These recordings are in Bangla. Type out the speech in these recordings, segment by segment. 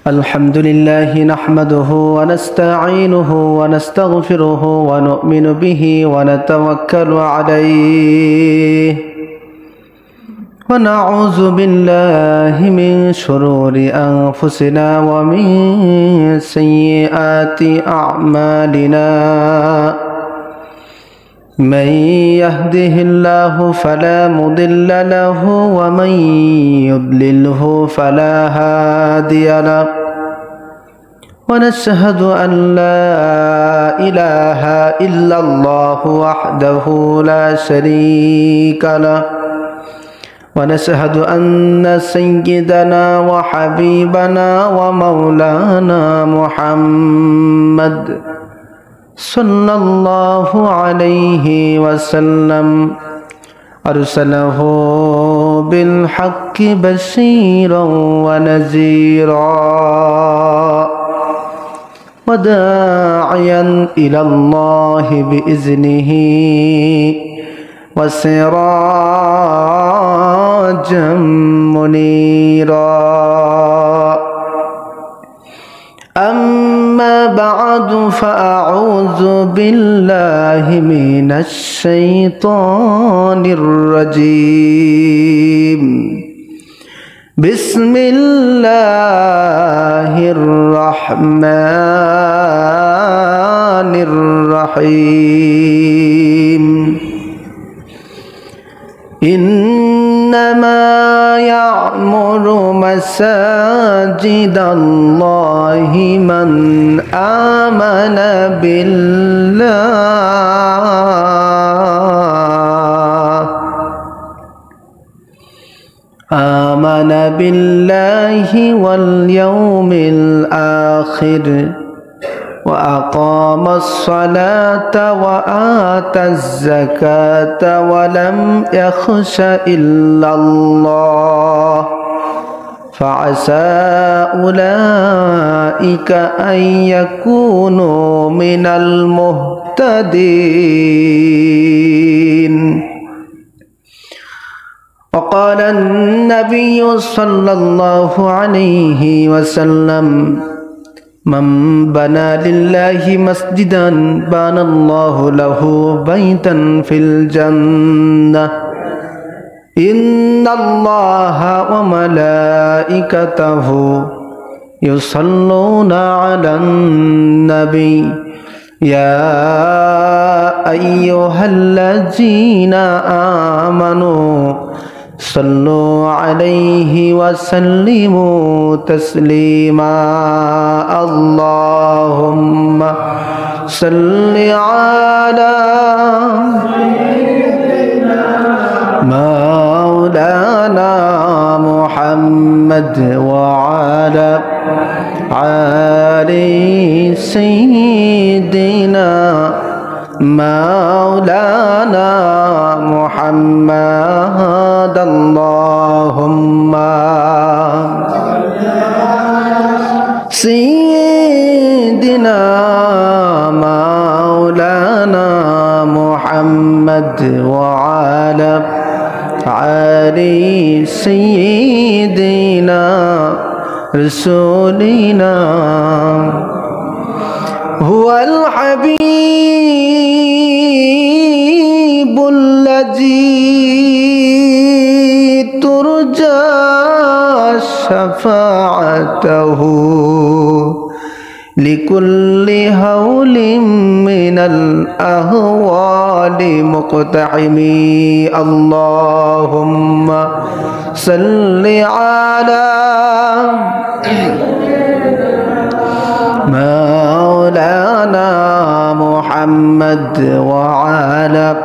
الحمد لله نحمده ونستعينه ونستغفره ونؤمن به ونتوكل عليه ونعوذ بالله من شرور أنفسنا ومن سيئات أعمالنا من يهده الله فلا مضل له ومن يضلله فلا هادي له ونشهد أن لا إله إلا الله وحده لا شريك له ونشهد أن سيدنا وحبيبنا ومولانا محمد صلى الله عليه وسلم أرسله بالحق بشيرا ونذيرا وداعيا إلى الله بإذنه وسراجا منيرا أما بعد فأعوذ بالله من الشيطان الرجيم بسم الله الرحمن الرحيم إنما يعمر مساجد الله من آمن بالله واليوم الآخر وأقام الصلاة وآتى الزكاة ولم يخش إلا الله فعسى أولئك أن يكونوا من المهتدين وقال النبي صلى الله عليه وسلم من بنى لله مسجدا بنى الله له بيتا في الجنة إن الله وملائكته يصلون على النبي يا أيها الذين آمنوا صلوا عليه وسلموا تسليما اللهم صل على مولانا محمد وعلى آل سيدنا مولانا محمد اللهم سيدنا مولانا محمد وعلى آل سيدنا رسولنا هو الحبيب الذي ترجى شفاعته لكل هول من الأهوال مقتحم اللهم صل على مولانا محمد وعلى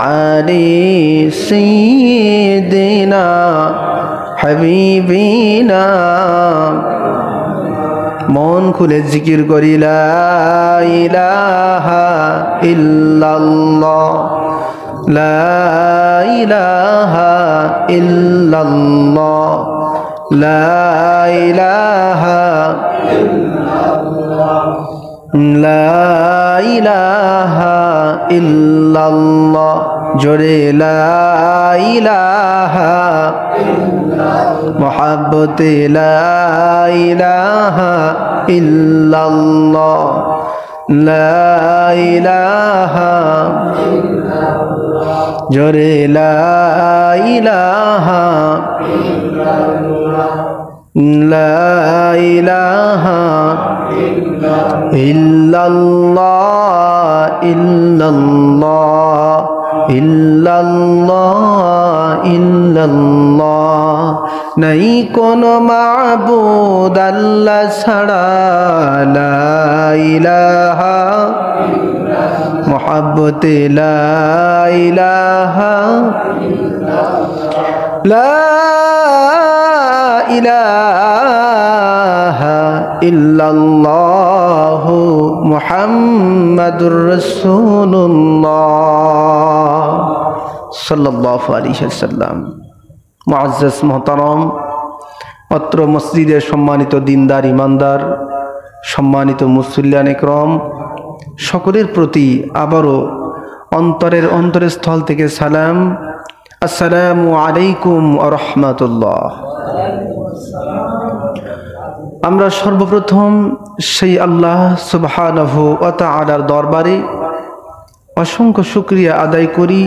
آل سيدنا حبيبنا মন খুলে জিকির করি লা ইলাহা ইল্লাল্লাহ লা ইলাহা ইল্লাল্লাহ লা ইলাহা লা ইলাহা ইল্লাল্লাহ জোরে লা ইলাহা मोहब्बते ला इलाहा इल्लल्लाह ला इलाहा जोरे ला इलाहा ला इलाहा इल्लल्लाह इल्लल्लाह इल्लल्लाह इल्लल्लाह नहीं कोनो माबूद अल्लाह छड़ा ला इलाहा मोहब्बते ला इलाहा ला इलाहा इल्लल्लाह मुहम्मदुर रसूलुल्लाह सल्लल्लाहु अलैहि वसल्लम। मुअज्जज मोहतरम, अत्र मस्जिदे सम्मानित दीनदार ईमानदार सम्मानित मुसल्लियान इकराम सकलेर प्रति आबारो अंतरेर अंतरस्थल थेके सालाम। अस्सलामु आलैकुम वा राहमातुल्लाह। আমরা সর্বপ্রথম সেই আল্লাহ সুবহানাহু ওয়া তাআলার দরবারে অসংখ্য শুকরিয়া আদায় করি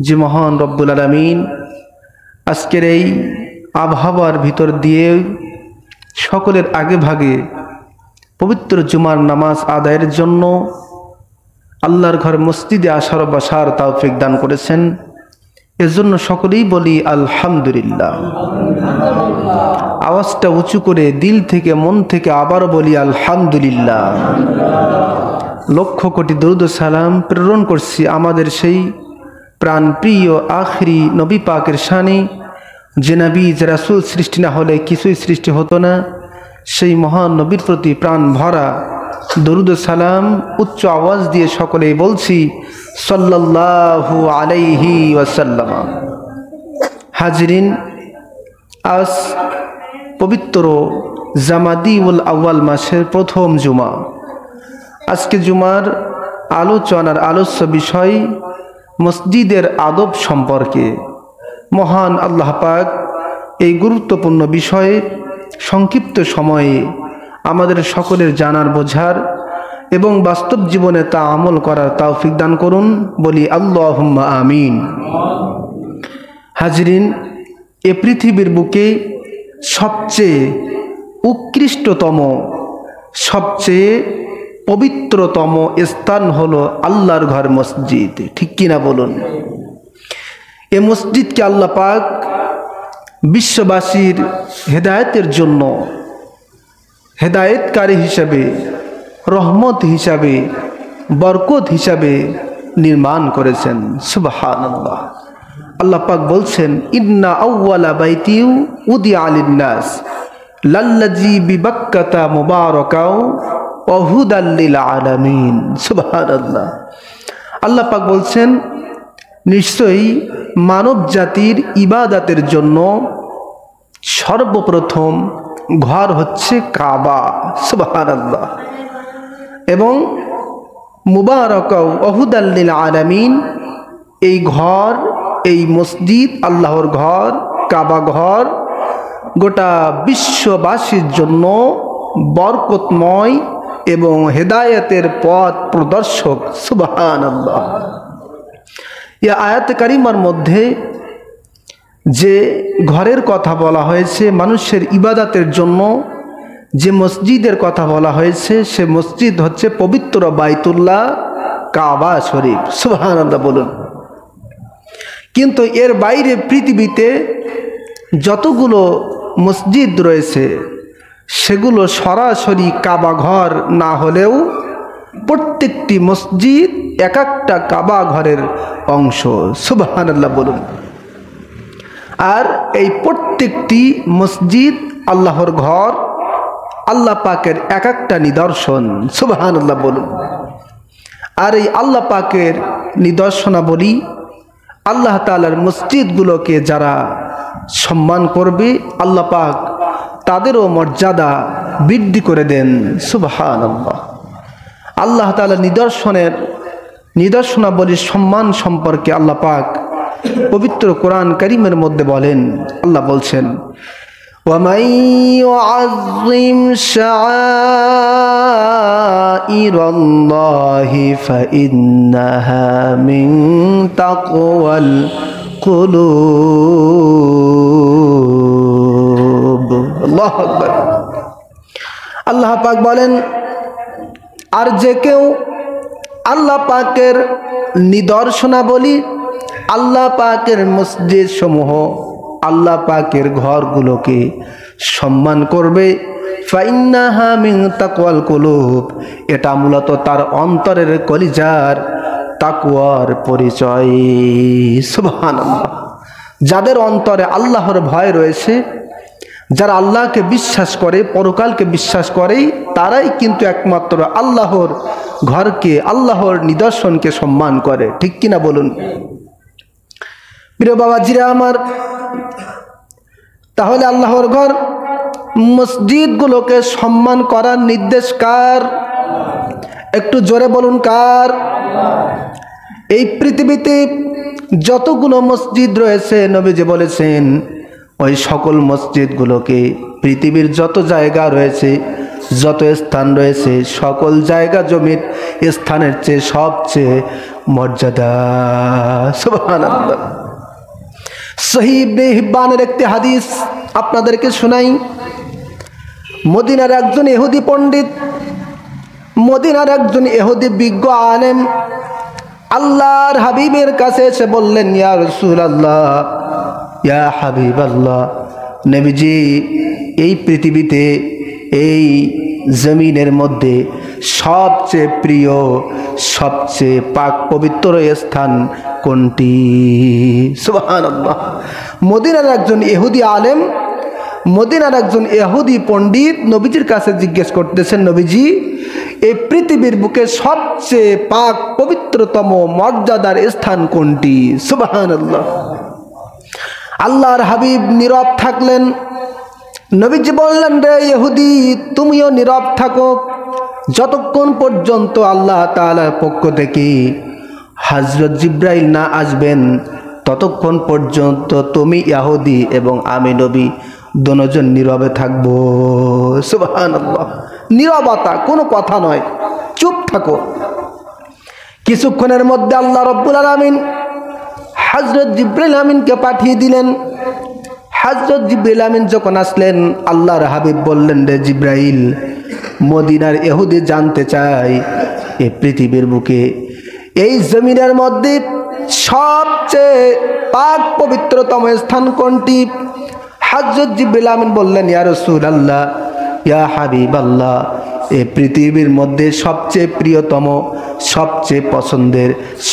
যে মহান রব্বুল আলামিন আজকের এই আবহাওয়ার ভিতর দিয়ে সকলের আগে ভাগে পবিত্র জুমার নামাজ আদায়ের জন্য আল্লাহর ঘর মসজিদে আসার বসার তৌফিক দান করেছেন। এজন্য সকলেই বলি আলহামদুলিল্লাহ। আওয়াজটা উঁচু করে দিল থেকে মন থেকে আবারও বলি আলহামদুলিল্লাহ। লক্ষ কোটি দরুদ ও সালাম প্রেরণ করছি আমাদের সেই প্রাণপ্রিয় আখরি নবী পাকের শানে, যে নবী যে রাসূল সৃষ্টি না হলে কিছুই সৃষ্টি হতো না, সেই মহান নবীর প্রতি প্রাণ ভরা দরুদ ও সালাম উচ্চ আওয়াজ দিয়ে সকলেই বলছি সাল্লাল্লাহু আলাইহি ওয়াসাল্লাম। হাজিরিন, আজ পবিত্র জামাদিউল আউয়াল মাসের প্রথম জুমা। আজকে জুমার আলোচনার আলোচ্য বিষয় মসজিদের আদব সম্পর্কে। মহান আল্লাহ পাক এই গুরুত্বপূর্ণ বিষয়ে সংক্ষিপ্ত সময়ে আমাদের সকলের জানার বোঝার এবং বাস্তব জীবনে তা আমল করার তৌফিক দান করুন, বলি আল্লাহুম্মা আমিন। হাজিরিন, এ পৃথিবীর বুকে সবচেয়ে উৎকৃষ্টতম সবচেয়ে পবিত্রতম স্থান হলো আল্লাহর ঘর মসজিদ, ঠিক কিনা বলুন? এ মসজিদকে আল্লাহ পাক বিশ্ববাসীর হেদায়েতের জন্য হেদায়েতকারী হিসাবে, রহমত হিসাবে, বরকত হিসাবে নির্মাণ করেছেন। সুবহানাল্লাহ। আল্লাহ পাক বলছেন ইন্না আউওয়ালা বাইতিউ উদিয়া লিন-নাস লাল্লাযী বিবাক্কাতা মুবারাকাও ওয়া হুদাল লিল আলামিন। সুবহানাল্লাহ। আল্লাহ পাক বলছেন নিশ্চয়ই মানব জাতির ইবাদতের জন্য সর্বপ্রথম ঘর হচ্ছে কাবা। সুবহানাল্লাহ। এবং মুবারাকাও ওয়া হুদাল লিল আলামিন, এই ঘর, এই মসজিদ, আল্লাহর ঘর, কাবা ঘর গোটা বিশ্ববাসীর জন্য বরকতময় এবং হেদায়েতের পথ প্রদর্শক। সুবহানাল্লাহ। এই আয়াতে কারিমার মধ্যে যে ঘরের কথা বলা হয়েছে, মানুষের ইবাদতের জন্য যে মসজিদের কথা বলা হয়েছে, সে মসজিদ হচ্ছে পবিত্র বাইতুল্লাহ কাবা শরীফ। সুবহানাল্লাহ বলুন। কিন্তু এর বাইরে পৃথিবীতে যতগুলো মসজিদ রয়েছে সেগুলো সরাসরি কাবা ঘর না হলেও প্রত্যেকটি মসজিদ এক একটা কাবা ঘরের অংশ। সুবহানাল্লাহ বলুন। আর এই প্রত্যেকটি মসজিদ আল্লাহর ঘর, আল্লাহ পাকের এক একটা নিদর্শন। সুবহানাল্লাহ বলুন। আর এই আল্লাহ পাকের নিদর্শনাবলী, আল্লাহ তাআলার মসজিদগুলোকে যারা সম্মান করবে, আল্লাহ পাক তাদেরও মর্যাদা বৃদ্ধি করে দেন। সুবহানাল্লাহ। আল্লাহ তাআলার নিদর্শনাবলীর সম্মান সম্পর্কে আল্লাহ পাক পবিত্র কোরআন কারীমের মধ্যে বলেন, আল্লাহ বলছেন, وَمَن يُعَظِّمْ شَعَائِرَ اللَّهِ فَإِنَّهَا مِن تَقْوَى الْقُلُوبِ। আল্লাহু আকবার। আল্লাহ পাক বলেন, আর যে কেউ আল্লাহ পাকের নিদর্শনাবলী, আল্লাহ পাকের মসজিদ সমূহ, আল্লাহ পাকের ঘরগুলোকে সম্মান করবে, ফাইন্নাহা মিন তাকওয়াল কুলুব, এটা মূলত তার অন্তরের কলিজার তাকওয়ার পরিচয়। সুবহানাল্লাহ। যাদের অন্তরে আল্লাহর ভয় রয়েছে, যারা আল্লাহকে বিশ্বাস করে, পরকালকে বিশ্বাস করে, তারাই কিন্তু একমাত্র আল্লাহর ঘরকে, আল্লাহর নিদর্শনকে সম্মান করে। ঠিক কিনা বলুন? প্রিয় বাবাজিরা আমার, তাহলে আল্লাহর ঘর, মসজিদগুলোকে সম্মান করার নির্দেশ কার? একটু জোরে বলুন, কার? এই পৃথিবীতে যতগুলো মসজিদ রয়েছে, নবীজি বলেছেন ওই সকল মসজিদগুলোকে, পৃথিবীর যত জায়গা রয়েছে, যত স্থান রয়েছে, সকল জায়গা জমির স্থানের চেয়ে সবচেয়ে মর্যাদা। সুবহানাল্লাহ। সহিহ ইবনে হিব্বানের একটি হাদিস আপনাদেরকে শোনাই। মদিনার একজন ইহুদি পণ্ডিত, মদিনার একজন ইহুদি বিজ্ঞ আলেম আল্লাহর হাবিবের কাছে এসে বললেন, ইয়া রাসূলুল্লাহ, ইয়া হাবিবাল্লাহ, নবীজি, এই পৃথিবীতে, এই জমিনের মধ্যে সবচেয়ে প্রিয়, সবচেয়ে পাক পবিত্র স্থান কোনটি? সুবহানাল্লাহ। মদিনার একজন ইহুদি আলেম, মদিনার একজন ইহুদি পণ্ডিত নবীজির কাছে জিজ্ঞেস করতেছেন, নবীজি, এই পৃথিবীর বুকে সবচেয়ে পাক পবিত্রতম মর্যাদার স্থান কোনটি? সুবহানাল্লাহ। আল্লাহর হাবিব নীরব থাকলেন। নবীজি বললেন, রে ইহুদি, তুমিও নীরব থাকো, যতক্ষণ পর্যন্ত আল্লাহ তাআলার পক্ষ থেকে হযরত জিবরাইল না আসবেন, ততক্ষণ পর্যন্ত তুমি ইহুদি এবং আমি নবী দুজন নীরবে থাকবো। সুবহানাল্লাহ। নীরবতা, কোনো কথা নয়, চুপ থাকো। কিছুক্ষণের মধ্যে আল্লাহ রাব্বুল আলামিন হযরত জিবরাইল আমিনকে পাঠিয়ে দিলেন। হযরত জিবরাইল আমিন যখন আসলেন, আল্লাহর হাবিব বললেন, রে জিবরাইল, মদিনার ইহুদি জানতে চায় এই পৃথিবীর বুকে, এই জমিনের মধ্যে সবচেয়ে পাক পবিত্রতম স্থান কোনটি? হযরত জিবরাইল আমিন বললেন, ইয়া রাসূলুল্লাহ, ইয়া হাবিবাল্লাহ, এই পৃথিবীর মধ্যে সবচেয়ে প্রিয়তম, সবচেয়ে পছন্দের,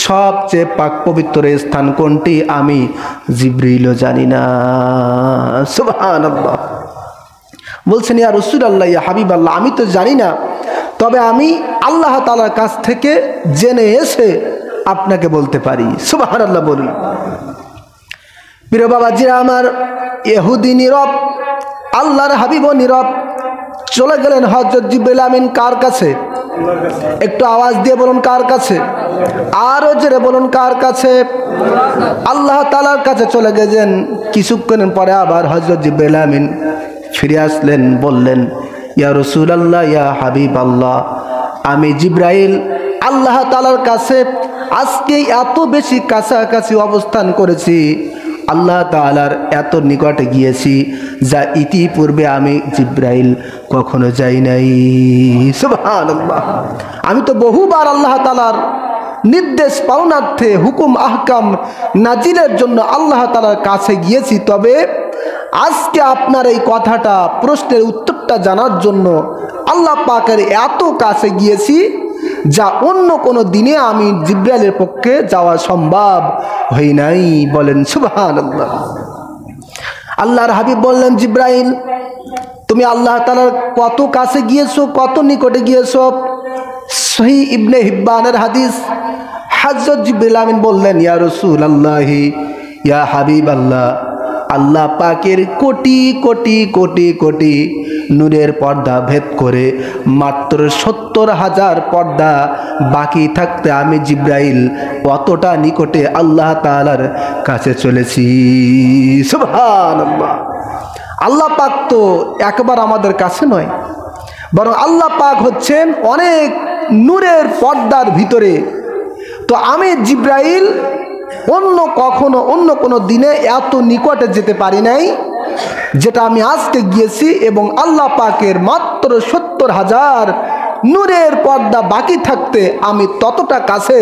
সবচেয়ে পাক পবিত্র স্থান কোনটি? আমি জিবরিলও জানি না। সুবহানাল্লাহ। বলছেন, ইয়া রাসূলুল্লাহ, ইয়া হাবিবাল্লাহ, আমি তো জানি না, তবে আমি আল্লাহ তাআলার কাছ থেকে জেনে এসে আপনাকে বলতে পারি। সুবহানাল্লাহ বলুন। প্রিয় বাবাজিরা আমার, ইহুদি নীরব, আল্লাহর হাবিবও নীরব। চলে গেলেন হযরত জিবরাইল আমিন কার কাছে? একটু আওয়াজ দিয়ে বলুন, কার কাছে? আরো জোরে বলুন, কার কাছে? আল্লাহ তাআলার কাছে চলে গেলেন। কিছুক্ষণ পরে আবার হযরত জিবরাইল আমিন ফিরে আসলেন, বললেন, ইয়া রাসূলুল্লাহ, ইয়া হাবিবাল্লাহ, আমি জিবরাইল আল্লাহ তাআলার কাছে আজকে এত বেশি কাছাকাছি অবস্থান করেছি, আল্লাহ তাআলার এত নিকটে গিয়েছি, যা ইতিপূর্বে আমি জিবরাইল কখনো যাই নাই। সুবহানাল্লাহ। আমি তো বহুবার আল্লাহ তাআলার নির্দেশ পালনার্থে, হুকুম আহকাম নাজিলের জন্য আল্লাহ তাআলার কাছে গিয়েছি, তবে আজকে আপনার এই কথাটা, প্রশ্নের উত্তরটা জানার জন্য আল্লাহ পাকের এত কাছে গিয়েছি, যা অন্য কোনো দিনে আমি জিবরাইলের পক্ষে যাওয়া সম্ভব হয় নাই। বলেন সুবহানাল্লাহ। আল্লাহর হাবিব বললেন, জিবরাইল, তুমি আল্লাহ তাআলার কত কাছে গিয়েছো, কত নিকটে গিয়েছো? সহিহ ইবনে হিব্বানের হাদিস। হযরত জিবরাইল আমিন বললেন, ইয়া রাসূলুল্লাহ, ইয়া হাবিবাল্লাহ, আল্লাহ পাকের কোটি কোটি কোটি কোটি নূরের পর্দা ভেদ করে মাত্র ৭০,০০০ পর্দা বাকি থাকতে আমি জিব্রাইল অতটা নিকটে আল্লাহ তাআলার কাছে চলেছি। সুবহানাল্লাহ। আল্লাহ পাক তো একবার আমাদের কাছে নয়, বরং আল্লাহ পাক হচ্ছেন অনেক নূরের পর্দার ভিতরে। তো আমি জিব্রাইল অন্য কোনো দিনে এত নিকটে যেতে পারি নাই যেটা আমি আজকে গিয়েছি, এবং আল্লাহ পাকের মাত্র ৭০,০০০ নূরের পর্দা বাকি থাকতে আমি ততটা কাছে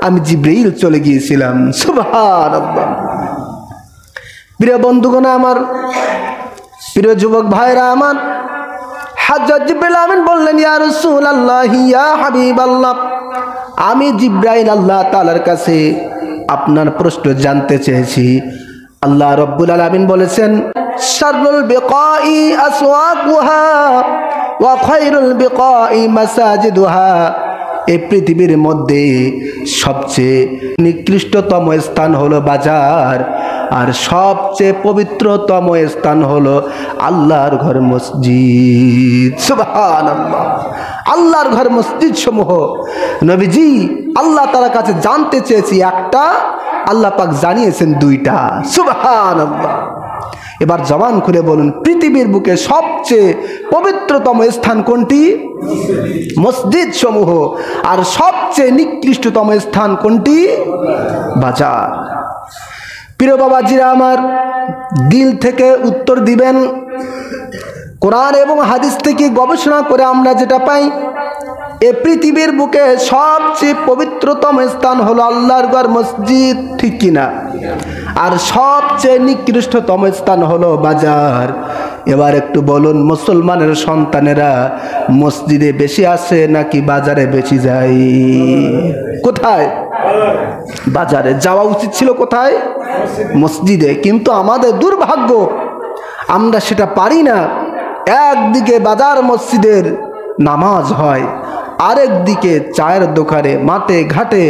আমি জিব্রাইল চলে গিয়েছিলাম। সুবহানাল্লাহ। প্রিয় বন্ধুগণ আমার, প্রিয় যুবক ভাইরা আমার, হযরত জিবরিল আমিন বললেন, ইয়া রাসূলুল্লাহ, ইয়া হাবিবাল্লাহ, আমি জিব্রাইল আল্লাহ তাআলার কাছে আপনার প্রশ্ন জানতে চেয়েছি। আল্লাহ রাব্বুল আলামিন বলেছেন, শাররুল বিকাই আসওয়াকুহা ওয়া খায়রুল বিকাই মাসাজিদুহা। এই পৃথিবীর মধ্যে সবচেয়ে নিকৃষ্টতম স্থান হলো বাজার, আর সবচেয়ে পবিত্রতম স্থান হলো আল্লাহর ঘর মসজিদ। সুবহানাল্লাহ। আল্লাহর ঘর মসজিদ সমূহ নবীজি আল্লাহ তাআলার কাছে জানতে চেয়েছি একটা, আল্লাহ পাক জানিয়েছেন দুইটা। সুবহানাল্লাহ। এবার জবান খুলে বলুন, পৃথিবীর বুকে সবচেয়ে পবিত্রতম স্থান কোনটি? মসজিদ সমূহ। আর সবচেয়ে নিকৃষ্টতম স্থান কোনটি? বাজার। প্রিয় বাবাজিরা আমার, দিল থেকে উত্তর দিবেন। কোরআন এবং হাদিস থেকে গবেষণা করে আমরা যেটা পাই, এ পৃথিবীর বুকে সবচেয়ে পবিত্রতম স্থান হলো আল্লাহর ঘর মসজিদ, ঠিক কিনা? আর সবচেয়ে নিকৃষ্টতম স্থান হলো বাজার। এবার একটু বলুন, মুসলমানের সন্তানেরা মসজিদে বেশি আসে নাকি বাজারে বেশি যায়? কোথায়? বাজারে। যাওয়া উচিত ছিল কোথায়? মসজিদে। কিন্তু আমাদের দুর্ভাগ্য, আমরা সেটা পারি না। একদিকে বাজার মসজিদের নামাজ হয়, আরেক দিকে চায়ের দোকানে, মাঠে ঘাটে,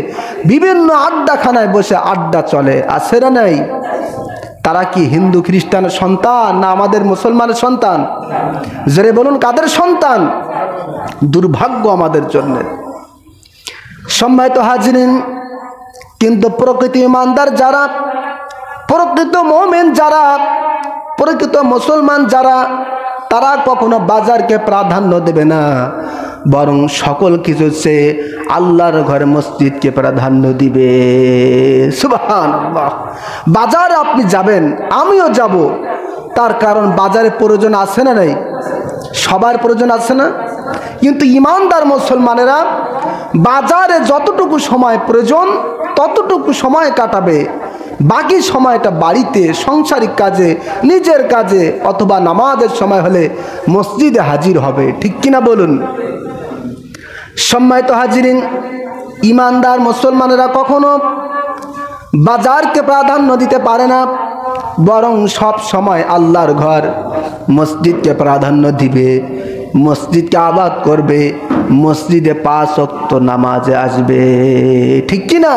বিভিন্ন আড্ডাখানায় বসে আড্ডা চলে। আছে না নাই? তারা কি হিন্দু খ্রিস্টানের সন্তান না আমাদের মুসলমানের সন্তান? জোরে বলুন, কাদের সন্তান? দুর্ভাগ্য আমাদের জন্য। সম্মানিত হাজিরিন, কিন্তু প্রকৃত ইমানদার যারা, প্রকৃত মুমিন যারা, প্রকৃত মুসলমান যারা, তারা কখনো বাজারকে প্রাধান্য দেবে না, বরং সকল কিছু চেয়ে আল্লাহর ঘরে মসজিদকে প্রাধান্য দিবে। সুবহানাল্লাহ। বাজারে আপনি যাবেন, আমিও যাব, তার কারণ বাজারে প্রয়োজন আছে না নাই? সবার প্রয়োজন আছে না? কিন্তু ইমানদার মুসলমানেরা বাজারে যতটুকু সময় প্রয়োজন ততটুকু সময় কাটাবে, বাকি সময়টা বাড়িতে সাংসারিক কাজে, নিজের কাজে, অথবা নামাজের সময় হলে মসজিদে হাজির হবে। ঠিক কিনা বলুন? সম্মানিত হাজিরিন, ইমানদার মুসলমানেরা কখনো বাজারকে প্রাধান্য দিতে পারে না, বরং সব সময় আল্লাহর ঘর মসজিদকে প্রাধান্য দিবে, মসজিদকে আবাদ করবে, মসজিদে 5 ওয়াক্ত নামাজে আসবে। ঠিক কিনা?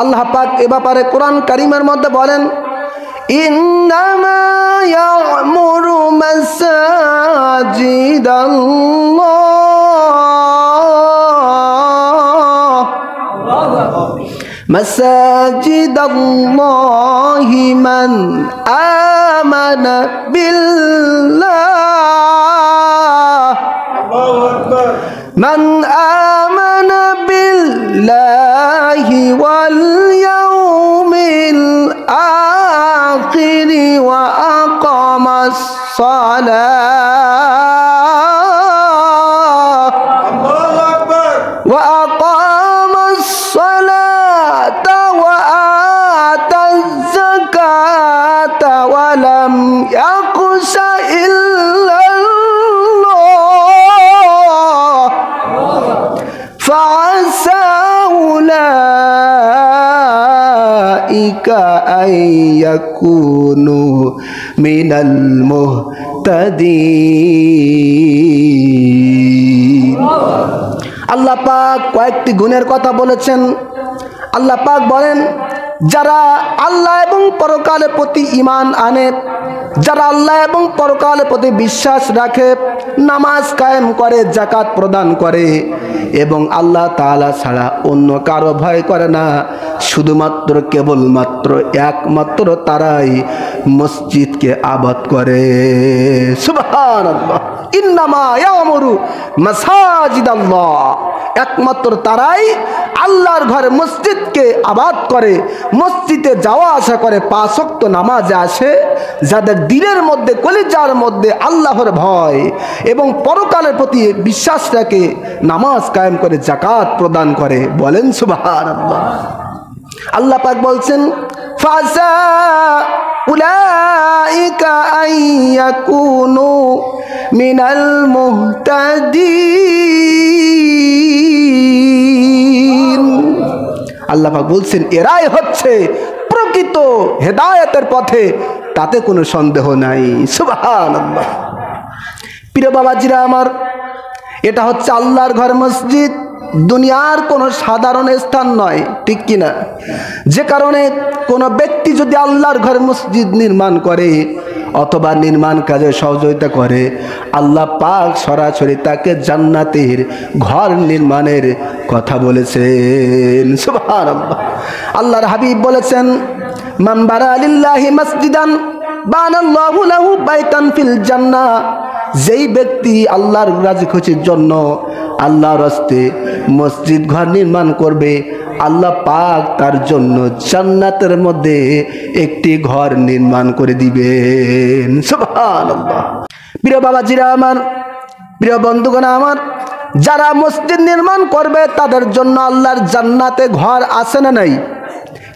আল্লাহ পাক এ ব্যাপারে কোরআন কারীমের মধ্যে বলেন, ইন্নামা ইয়া'মুরু মাসাজিদাল্লাহি মান আমানা বিল্লাহ, মান আমানা বিল্লাহি ওয়াল ইয়াউমিল আখিরি ওয়া আকামাস সালাহ ওয়া আকামাস সালাতা ওয়া আতাজ যাকাতা ওয়া লাম ইয়াখশা ইল্লাল্লাহ ফাআসা উলাইকা আইয়াকুনু মিনাল মুহতাদিন। আল্লাহ পাক কয়েকটি গুণের কথা বলেছেন। আল্লাহ পাক বলেন, যারা আল্লাহ এবং পরকালের প্রতি ঈমান আনে, যারা আল্লাহ এবং পরকালের প্রতি বিশ্বাস রাখে, নামাজ কায়েম করে, যাকাত প্রদান করে এবং আল্লাহ তাআলা ছাড়া অন্য কারো ভয় করে না, শুধুমাত্র কেবলমাত্র একমাত্র তারাই মসজিদকে আবাদ করে। সুবহানাল্লাহ। ইন্নামা ইয়ামুরু মাসাজিদাল্লাহ, একমাত্র তারাই আল্লাহর ঘরে মসজিদকে আবাদ করে, মসজিদে যাওয়া আসা করে, 5 ওয়াক্ত নামাজে আসে, যাদের দিলের মধ্যে কলিজার মধ্যে আল্লাহর ভয় এবং পরকালের প্রতি বিশ্বাস রাখে, নামাজ কায়েম করে, যাকাত প্রদান করে। বলেন সুবহানাল্লাহ। আল্লাহ পাক বলছেন ফাসা উলাইকা আইয়াকুনু মিনাল মুহতাদিন। আল্লাহ পাক বলছেন এরাই হচ্ছে প্রকৃত হেদায়েতের পথে, তাতে কোনো সন্দেহ নাই। সুবহানাল্লাহ। প্রিয় বাবাজিরা আমার, এটা হচ্ছে আল্লাহর ঘর মসজিদ, দুনিয়ার কোনো সাধারণ স্থান নয়, ঠিক কিনা? যে কারণে কোনো ব্যক্তি যদি আল্লাহর ঘর মসজিদ নির্মাণ করে অথবা নির্মাণ কাজে সহযোগিতা করে, আল্লাহ পাক সরাসরি তাকে জান্নাতের ঘর নির্মাণের কথা বলেছেন। সুবহানাল্লাহ। আল্লাহর হাবিব বলেছেন মান বারা লিল্লাহি মসজিদান বানাল্লাহু লাহু বাইতান ফিল জান্নাহ, যেই ব্যক্তি আল্লাহর রাজি খুশির জন্য আল্লাহর রাস্তে মসজিদ ঘর নির্মাণ করবে, আল্লাহ পাক তার জন্য জান্নাতের মধ্যে একটি ঘর নির্মাণ করে দিবেন। সুবহানাল্লাহ। প্রিয় বাবাজিরা আমার, প্রিয় বন্ধুগণ আমার, যারা মসজিদ নির্মাণ করবে তাদের জন্য আল্লাহর জান্নাতে ঘর আছে না নাই?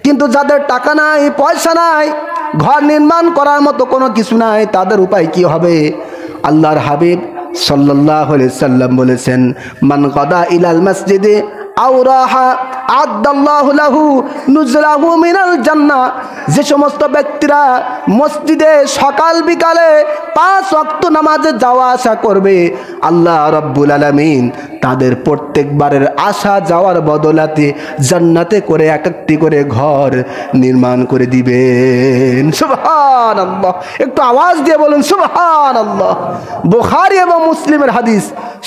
কিন্তু যাদের টাকা নাই, পয়সা নাই, ঘর নির্মাণ করার মতো কোনো কিছু নাই, তাদের উপায় কি হবে? আল্লাহর হাবিব সাল্লাল্লাহু আলাইহি সাল্লাম বলেছেন মান গাদা ইলাল মসজিদে আও রাহা আদাল্লাহু লাহু নুজলাহু মিনাল জান্নাহ, যে সমস্ত ব্যক্তিরা মসজিদে সকাল বিকালে 5 ওয়াক্ত নামাজে যাওয়া আসা করবে, আল্লাহ রাব্বুল আলামিন তাদের প্রত্যেকবারের আসা যাওয়ার বদলাতে জান্নাতে করে একটি করে ঘর নির্মাণ করে দিবেন। সুবহানাল্লাহ। একটু আওয়াজ দিয়ে বলুন সুবহানাল্লাহ। বুখারী এবং মুসলিমের হাদিস,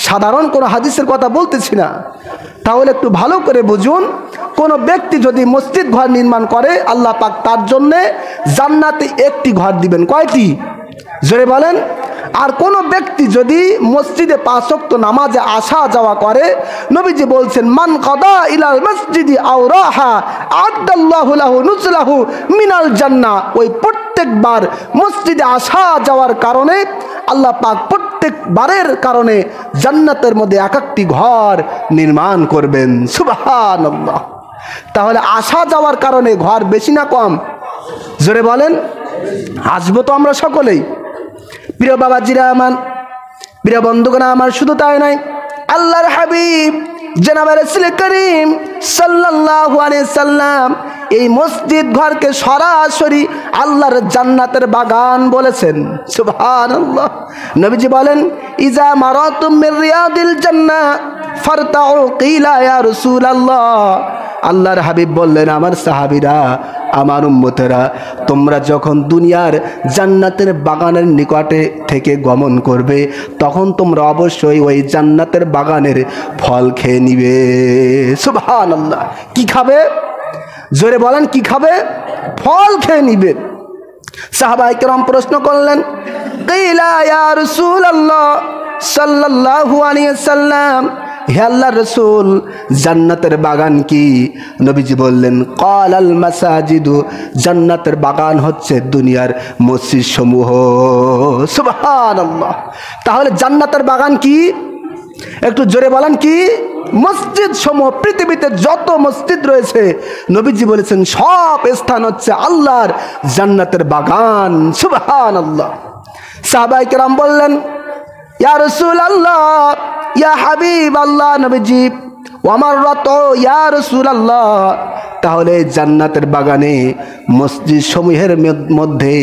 সাধারণ কোনো হাদিসের কথা বলতেছি না। তাহলে একটু ভালো করে বুঝুন, কোনো ব্যক্তি যদি মসজিদ ঘর নির্মাণ করে, আল্লাহ পাক তার জন্য জান্নাতে একটি ঘর দিবেন। কয়টি? জোরে বলেন। আর কোনো ব্যক্তি যদি মসজিদে 5 ওয়াক্ত নামাজে আসা যাওয়া করে, নবীজি বলছেন মান কাদা ইলাল মসজিদি আও রাহা আদাল্লাহু লাহু নুজলাহু মিনাল জান্নাহ, ওই প্রত্যেকবার মসজিদে আসা যাওয়ার কারণে আল্লাহ পাক প্রত্যেকবারের কারণে জান্নাতের মধ্যে এক একটি ঘর নির্মাণ করবেন। সুবহানাল্লাহ। তাহলে আসা যাওয়ার কারণে ঘর বেশি না কম? জোরে বলেন। আসবো তো আমরা সকলেই। প্রিয় বাবাজিরা আমার, প্রিয় বন্ধুগণ আমার, শুধু তাই নয়, আল্লাহর হাবিব জনাবে রাসূল করিম সাল্লাল্লাহু আলাইহি সাল্লাম এই মসজিদ ঘরকে সরাসরি আল্লাহর জান্নাতের বাগান বলেছেন। সুবহানাল্লাহ। নবীজি বলেন ইজা মারাতুম মির রিয়াদিল জান্নাহ ফারতাউ কিলা ইয়া রাসূলুল্লাহ। আল্লাহর হাবিব বললেন আমার সাহাবীরা, আমার উম্মতেরা, তোমরা যখন দুনিয়ার জান্নাতের বাগানের নিকটে থেকে গমন করবে, তখন তোমরা অবশ্যই ওই জান্নাতের বাগানের ফল খেয়ে নিবে। সুবহানাল্লাহ। কি খাবে? জোরে বলেন, কি খাবে? ফল খেয়ে নিবে। সাহাবায়ে কেরাম প্রশ্ন করলেন কিলা ইয়া রাসূলুল্লাহ সাল্লাল্লাহু আলাইহি সাল্লাম, হে আল্লাহর রাসূল, জান্নাতের বাগান কি? নবীজি বললেন ক্বালাল মাসাজিদু, জান্নাতের বাগান হচ্ছে দুনিয়ার মসজিদ সমূহ। সুবহানাল্লাহ। তাহলে জান্নাতের বাগান কি? একটু জোরে বলেন, কি? মসজিদ সমূহ। পৃথিবীতে যত মসজিদ রয়েছে, নবীজি বলেছেন সব স্থান হচ্ছে আল্লাহর জান্নাতের বাগান। সুবহানাল্লাহ। সাহাবায়ে কেরাম বললেন ইয়া রাসূলুল্লাহ, ইয়া হাবিব আল্লাহ, নবীজি ওয়ামার রত ইয়া রাসূলুল্লাহ, তাহলে জান্নাতের বাগানে মসজিদ সমূহের মধ্যে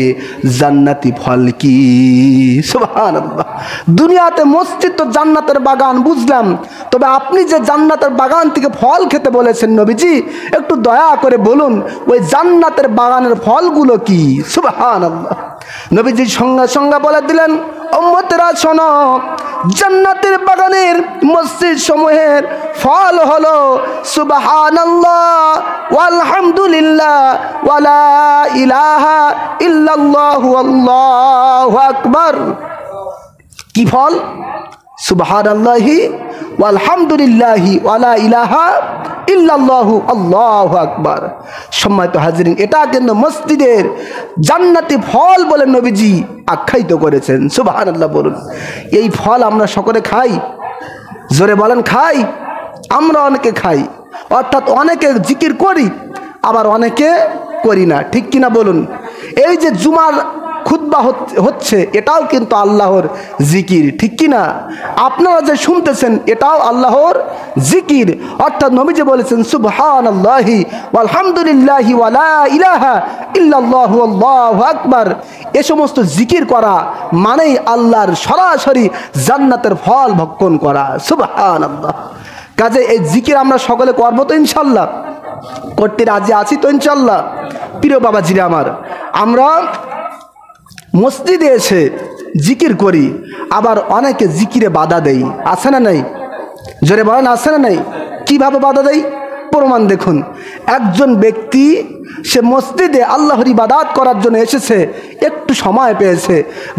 জান্নাতি ফল কি? সুবহানাল্লাহ। দুনিয়াতে মসজিদ তো জান্নাতের বাগান বুঝলাম, তবে আপনি যে জান্নাতের বাগান থেকে ফল খেতে বলেছেন নবীজি, একটু দয়া করে বলুন ওই জান্নাতের বাগানের ফলগুলো কি? সুবহানাল্লাহ। নবীজি সঙ্গে সঙ্গে বলে দিলেন, উম্মতেরা শোনো, জান্নাতের বাগানের মসজিদ সমূহের ফল হলো সুবহানাল্লাহ ওয়ালহামদুলিল্লাহ ওয়ালা ইলাহা ইল্লাল্লাহু আল্লাহু আকবার। কি ফল? সুবহানাল্লাহি ওয়ালহামদুলিল্লাহি ওয়ালা ইলাহা ইল্লাল্লাহু আল্লাহু আকবার। সম্মানিত হাজিরিন, এটা কিন্তু মসজিদের জান্নাতি ফল বলে নবীজি আখ্যায়িত করেছেন। সুবহানাল্লাহ বলুন। এই ফল আমরা সকলে খাই? জোরে বলেন খাই? আমরা অনেকে খাই, অর্থাৎ অনেকে জিকির করি, আবার অনেকে করি না, ঠিক কিনা বলুন? এই যে জুমার খুতবা হচ্ছে, এটাও কিন্তু আল্লাহর জিকির, ঠিক কিনা? আপনারা যে শুনতেছেন এটাও আল্লাহর জিকির, অর্থাৎ নবীজি বলেছেন সুবহানাল্লাহি ওয়ালহামদুলিল্লাহি ওয়ালা ইলাহা ইল্লাল্লাহু আল্লাহু আকবার। এ সমস্ত জিকির করা মানেই আল্লাহর সরাসরি জান্নাতের ফল ভক্ষণ করা। সুবহানাল্লাহ। কাজে এই জিকির আমরা সকলে করবো তো ইনশাল্লাহ? করতে রাজি আছি তো ইনশাল্লাহ? প্রিয় বাবাজিরা আমার, আমরা মসজিদে এসে জিকির করি, আবার অনেকে জিকিরে বাধা দেয়, আছে না নাই? জোরে বলেন আছে না নাই? কিভাবে বাধা দেয়? প্রমাণ দেখুন। একজন ব্যক্তি সে মসজিদে আল্লাহর ইবাদত করার জন্য এসেছে, একটু সময় পেয়েছে,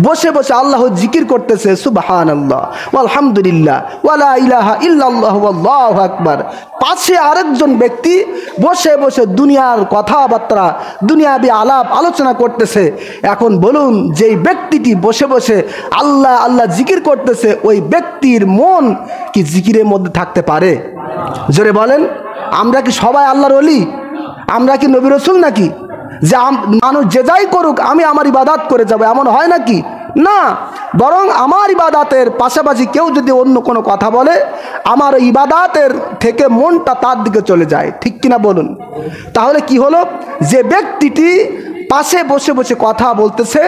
বসে বসে আল্লাহর জিকির করতেছে সুবহানাল্লাহ আলহামদুলিল্লাহ ওয়ালা ইলাহা ইল্লাল্লাহু আল্লাহু আকবার। পাশে আরেকজন ব্যক্তি বসে বসে দুনিয়ার কথাবার্তা, দুনিয়াবি আলাপ আলোচনা করতেছে। এখন বলুন, যেই ব্যক্তিটি বসে বসে আল্লাহ আল্লাহ জিকির করতেছে, ওই ব্যক্তির মন কি জিকিরের মধ্যে থাকতে পারে? জোরে বলেন। আমরা কি সবাই আল্লাহর ওলি? আমরা কি নবী রাসূল নাকি যে মানুষ যে যাই করুক আমি আমার ইবাদত করে যাব, এমন হয় নাকি? না, বরং আমার ইবাদতের পাশাপাশি কেউ যদি অন্য কোনো কথা বলে, আমার ইবাদতের থেকে মনটা তার দিকে চলে যায়, ঠিক কিনা বলুন? তাহলে কি হলো? যে ব্যক্তিটি পাশে বসে বসে কথা বলতেছে,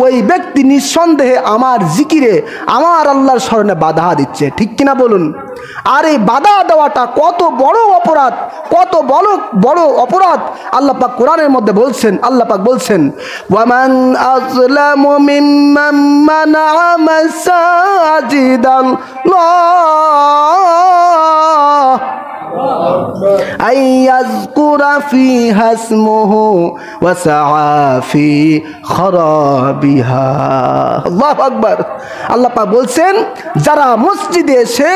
ওই ব্যক্তি নিঃসন্দেহে আমার জিকিরে, আমার আল্লাহর স্মরণে বাধা দিচ্ছে, ঠিক কিনা বলুন? আর এই বাধা দেওয়াটা কত বড় অপরাধ, কত বড় বড় অপরাধ আল্লাহ পাক কোরআনের মধ্যে বলছেন। আল্লাহ পাক বলছেন, ওয়ামান আযলামু মিম্মান মানাআ মাসাজিদাল্লাহ আইয়াযকুরা ফিহা ইসমুহু ওয়া সাআ ফি খারাবিহা। আল্লাহু আকবার। আল্লাহ পাক বলছেন, যারা মসজিদে এসে,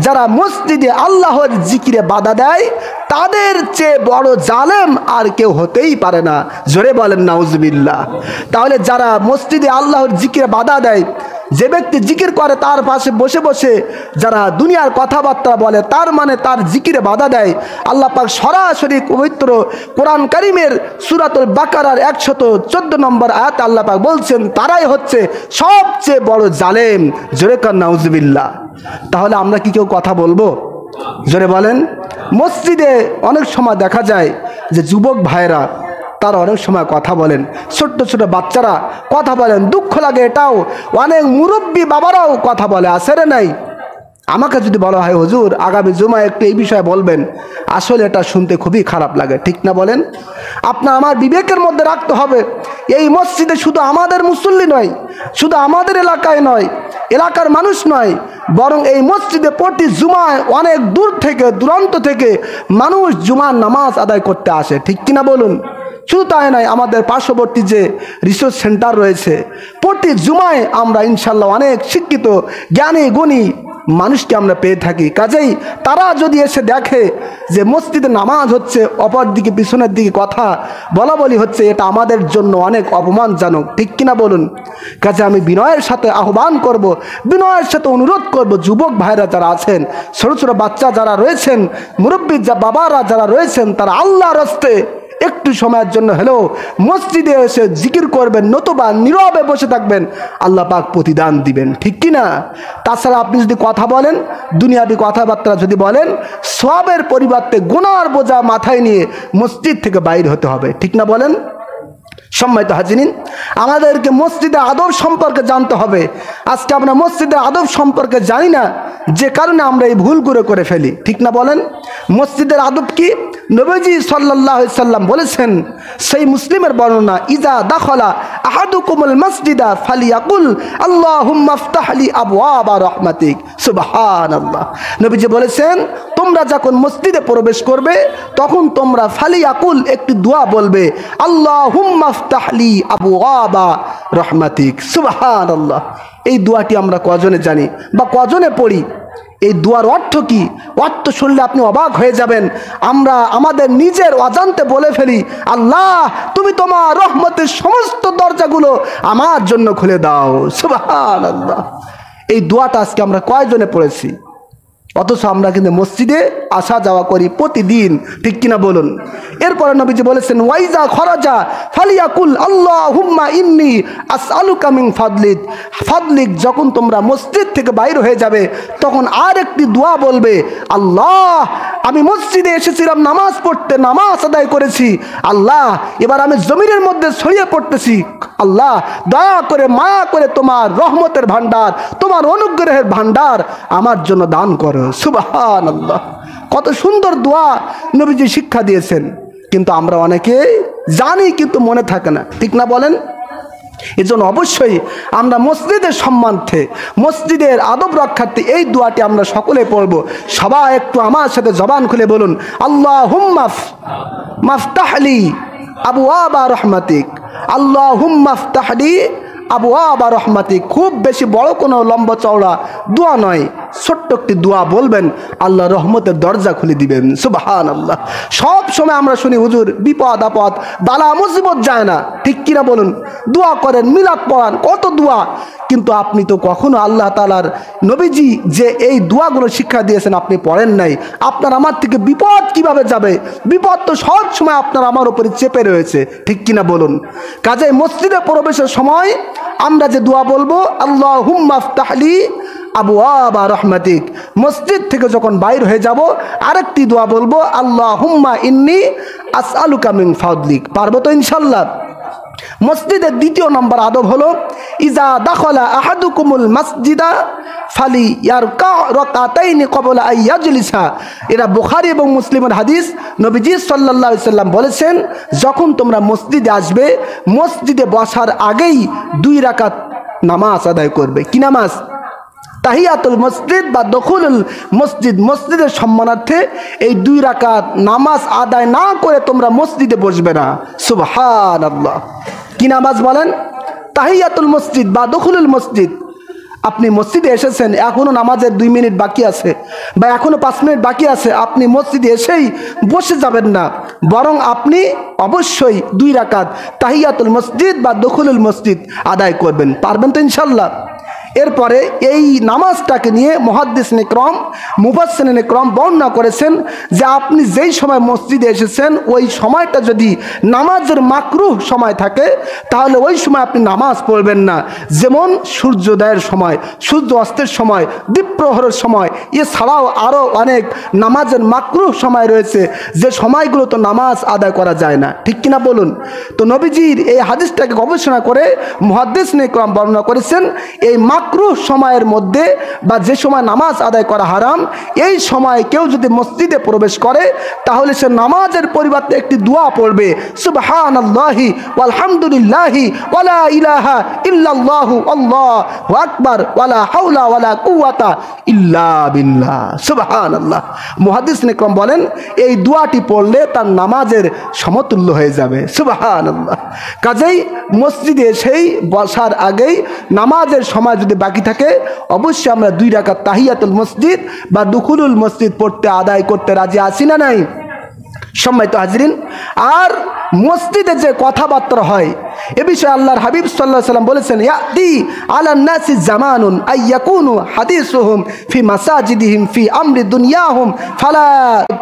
যারা মসজিদে আল্লাহর জিকিরে বাধা দেয়, তাদের চেয়ে বড় জালেম আর কেউ হতেই পারে না। জোরে বলেন নাউজুবিল্লাহ। তাহলে যারা মসজিদে আল্লাহর জিকিরে বাধা দেয়, যে ব্যক্তি জিকির করে তার পাশে বসে বসে যারা দুনিয়ার কথাবার্তা বলে, তার মানে তার জিকিরে বাধা দেয়। আল্লাহ পাক সরাসরি পবিত্র কোরআন কারীমের সূরাতুল বাকারার 114 নম্বর আয়াত আল্লাহ পাক বলছেন, তারাই হচ্ছে সবচেয়ে বড় জালেম। জোরে কান নাউজুবিল্লাহ। তাহলে আমরা কি কেউ কথা বলবো? জোরে বলেন। মসজিদে অনেক সময় দেখা যায় যে যুবক ভাইরা তারা অনেক সময় কথা বলেন, ছোট্ট ছোট বাচ্চারা কথা বলেন, দুঃখ লাগে এটাও। অনেক মুরব্বী বাবারাও কথা বলে, আছে রে নাই? আমাকে যদি বলা হয় হুজুর আগামী জুমায় একটু এই বিষয়ে বলবেন, আসলে এটা শুনতে খুবই খারাপ লাগে, ঠিক না বলেন? আপনার আমার বিবেকের মধ্যে রাখতে হবে, এই মসজিদে শুধু আমাদের মুসল্লি নয়, শুধু আমাদের এলাকায় নয়, এলাকার মানুষ নয়, বরং এই মসজিদে প্রতি জুমায় অনেক দূর থেকে দূরান্ত থেকে মানুষ জুমার নামাজ আদায় করতে আসে, ঠিক কিনা বলুন? শুধু তাই নয়, আমাদের পার্শ্ববর্তী যে রিসার্চ সেন্টার রয়েছে, প্রতি জুমায় আমরা ইনশাল্লাহ অনেক শিক্ষিত জ্ঞানী গুণী মানুষকে আমরা পেয়ে থাকি। কাজেই তারা যদি এসে দেখে যে মসজিদে নামাজ হচ্ছে, অপর দিকে পিছনের দিকে কথা বলা বলি হচ্ছে, এটা আমাদের জন্য অনেক অপমানজনক, ঠিক কিনা বলুন? কাজে আমি বিনয়ের সাথে আহ্বান করব, বিনয়ের সাথে অনুরোধ করব, যুবক ভাইরা যারা আছেন, ছোট ছোট বাচ্চা যারা রয়েছেন, মুরব্বী বাবারা যারা রয়েছেন, তারা আল্লাহর রাস্তায় একটু সময়ের জন্য হলেও মসজিদে এসে জিকির করবেন, নতুবা নীরবে বসে থাকবেন, আল্লাহ পাক প্রতিদান দিবেন, ঠিক কি না? তাছাড়া আপনি যদি কথা বলেন, দুনিয়াবি কথাবার্তা যদি বলেন, সওয়াবের পরিবর্তে গুনার বোঝা মাথায় নিয়ে মসজিদ থেকে বাইর হতে হবে, ঠিক না বলেন? সম্মানিত হাজিরিন, আমাদেরকে মসজিদের আদব সম্পর্কে জানতে হবে। আজকে আমরা মসজিদের আদব সম্পর্কে জানি না, যে কারণে আমরা এই ভুলগুলো করে ফেলি, ঠিক না বলেন? মসজিদের আদব কি? নবীজি সাল্লাল্লাহু আলাইহি সাল্লাম বলেছেন, সেই মুসলিমের বর্ণনা, ইজা দাখালা আহাদুকুমুল মসজিদা ফালিয়াকুল আল্লাহুম্মা ইফতাহলি আবওয়াবা রাহমাতিক। সুবহানাল্লাহ। নবীজি বলেছেন, তোমরা যখন মসজিদে প্রবেশ করবে তখন তোমরা ফালিয়াকুল, একটি দোয়া বলবে, আল্লাহুম্মা ইফতাহলি আবওয়াবা রাহমাতিক। সুবহানাল্লাহ। এই দোয়াটি আমরা কজনে জানি বা কজনে পড়ি? এই দোয়ার অর্থ কি? অর্থ শুনলে আপনি অবাক হয়ে যাবেন। আমরা আমাদের নিজের অজান্তে বলে ফেলি, আল্লাহ তুমি তোমার রহমতের সমস্ত দরজাগুলো আমার জন্য খুলে দাও। সুবহানাল্লাহ। এই দোয়াটা আজকে আমরা কয়জনে পড়েছি? অথচ আমরা কিন্তু মসজিদে আসা যাওয়া করি প্রতিদিন, ঠিক কিনা বলুন? এরপরে নবীজি বলেছেন, ওয়াইজা খরাজা ফালিয়াকুল আল্লাহুম্মা ইন্নী আসআলুকা মিন ফাদলিক। ফাদলিক, যখন তোমরা মসজিদ থেকে বাইর হয়ে যাবে তখন আর একটি দোয়া বলবে, আল্লাহ আমি মসজিদে এসেছিলাম নামাজ পড়তে, নামাজ আদায় করেছি, আল্লাহ এবার আমি জমিনের মধ্যে ছড়িয়ে পড়তেছি, আল্লাহ দয়া করে মায়া করে তোমার রহমতের ভান্ডার, তোমার অনুগ্রহের ভান্ডার আমার জন্য দান করো। সুবহানাল্লাহ। কত সুন্দর দোয়া নবীজি শিক্ষা দিয়েছেন, কিন্তু আমরা অনেকে জানি কিন্তু মনে থাকে না, ঠিক না বলেন? এজন্য অবশ্যই আমরা মসজিদের সম্মানার্থে, মসজিদের আদব রক্ষার্থে এই দোয়াটি আমরা সকলে পড়ব। সবাই একটু আমার সাথে জবান খুলে বলুন, আল্লাহুম্মা ইফতাহলি আবওয়াবা রাহমাতিক। আল্লাহুম্মা ইফতাহলি আবওয়াবা রাহমাতিক। খুব বেশি বড় কোনো লম্বা চওড়া দোয়া নয়, ছোট্ট একটি দোয়া বলবেন, আল্লাহ রহমতের দরজা খুলে দিবেন। সুবহানাল্লাহ। সব সময় আমরা শুনি, হুজুর বিপদ আপদ বালা মুসিবত যায় না, ঠিক কিনা বলুন? দোয়া করেন, মিলাদ পড়ান, কত দোয়া, কিন্তু আপনি তো কখনো আল্লাহ তাআলার নবীজি যে এই দোয়াগুলো শিক্ষা দিয়েছেন আপনি পড়েন নাই। আপনার আমার থেকে বিপদ কিভাবে যাবে? বিপদ তো সব সময় আপনার আমার উপরে চেপে রয়েছে, ঠিক কিনা বলুন? কাজেই মসজিদে প্রবেশের সময় আমরা যে দোয়া বলবো, আল্লাহুম্মা ইফতাহলি আবওয়াবা রাহমাতিক। মসজিদ থেকে যখন বাইর হয়ে যাব আরেকটি দোয়া বলবো, আল্লাহুম্মা ইন্নী আসআলুকা মিন ফাদলিক। পারবো তো ইনশাআল্লাহ? মসজিদের দ্বিতীয় নম্বর আদব হলো, ইজা দাখালা আহাদুকুমুল মসজিদা ফালিয়ারকা রাকাতাইনি ক্বাবলা আন ইয়াজলিসা। এটা বুখারী এবং মুসলিমের হাদিস। নবীজি সাল্লাল্লাহু আলাইহি সাল্লাম বলেছেন, যখন তোমরা মসজিদে আসবে মসজিদে বসার আগেই 2 রাকাত নামাজ আদায় করবে। কি নামাজ? তাহিয়াতুল মসজিদ বা দখুলুল মসজিদ। মসজিদের সম্মানার্থে এই 2 রাকাত নামাজ আদায় না করে তোমরা মসজিদে বসবে না। সুবহানাল্লাহ। কি নামাজ বলেন? তাহিয়াতুল মসজিদ বা দখুলুল মসজিদ। আপনি মসজিদে এসেছেন, এখনো নামাজের 2 মিনিট বাকি আছে বা এখনো 5 মিনিট বাকি আছে, আপনি মসজিদে এসেই বসে যাবেন না, বরং আপনি অবশ্যই 2 রাকাত তাহিয়াতুল মসজিদ বা দখুলুল মসজিদ আদায় করবেন। পারবেন তো ইনশাআল্লাহ? এরপরে এই নামাজটাকে নিয়ে মুহাদ্দিসিন ইকরাম, মুফাসসিরিন ইকরাম বর্ণনা করেছেন যে আপনি যেই সময় মসজিদে এসেছেন ওই সময়টা যদি নামাজের মাকরুহ সময় থাকে তাহলে ওই সময় আপনি নামাজ পড়বেন না। যেমন সূর্যোদয়ের সময়, সূর্য অস্তের সময়, দ্বীপ্রহরের সময়, এছাড়াও আরও অনেক নামাজের মাকরুহ সময় রয়েছে যে সময়গুলো তো নামাজ আদায় করা যায় না, ঠিক কিনা বলুন? তো নবীজির এই হাদিসটাকে গবেষণা করে মুহাদ্দিসিন ইকরাম বর্ণনা করেছেন, এই মাকরুহ সময়ের মধ্যে বা যে সময় নামাজ আদায় করা হারাম, এই সময় কেউ যদি মসজিদে প্রবেশ করে তাহলে সে নামাজের পরিবর্তে একটি দোয়া পড়বে, সুবহানাল্লাহি ওয়ালহামদুলিল্লাহি ওয়ালা ইলাহা ইল্লাল্লাহু আল্লাহু আকবার ওয়ালা হাওলা ওয়ালা কুওয়াতা ইল্লা বিল্লাহ। সুবহানাল্লাহ। মুহাদ্দিসিন ইকরাম বলেন এই দোয়াটি পড়লে তার নামাজের সমতুল্য হয়ে যাবে। সুবহানাল্লাহ। কাজেই মসজিদে সেই বসার আগেই নামাজের সময় যদি বাকি থাকে অবশ্যই আমরা 2 রাকাত তাহিয়াতুল মসজিদ বা দুখুলুল মসজিদ পড়তে আদায় করতে রাজি আছি না নাই? সম্মানিত হাজরিন, আর মসজিদে যে কথাবার্তা হয় এ বিষয়ে আল্লাহর হাবিব সাল্লাল্লাহু আলাইহি ওয়াসাল্লাম বলেছেন, ইয়াতি আলান নাসি জামানুন আইয়াকুনু হাদিসুহুম ফি মাসাজিদিহিম ফি আমরি দুনিয়াহুম ফালা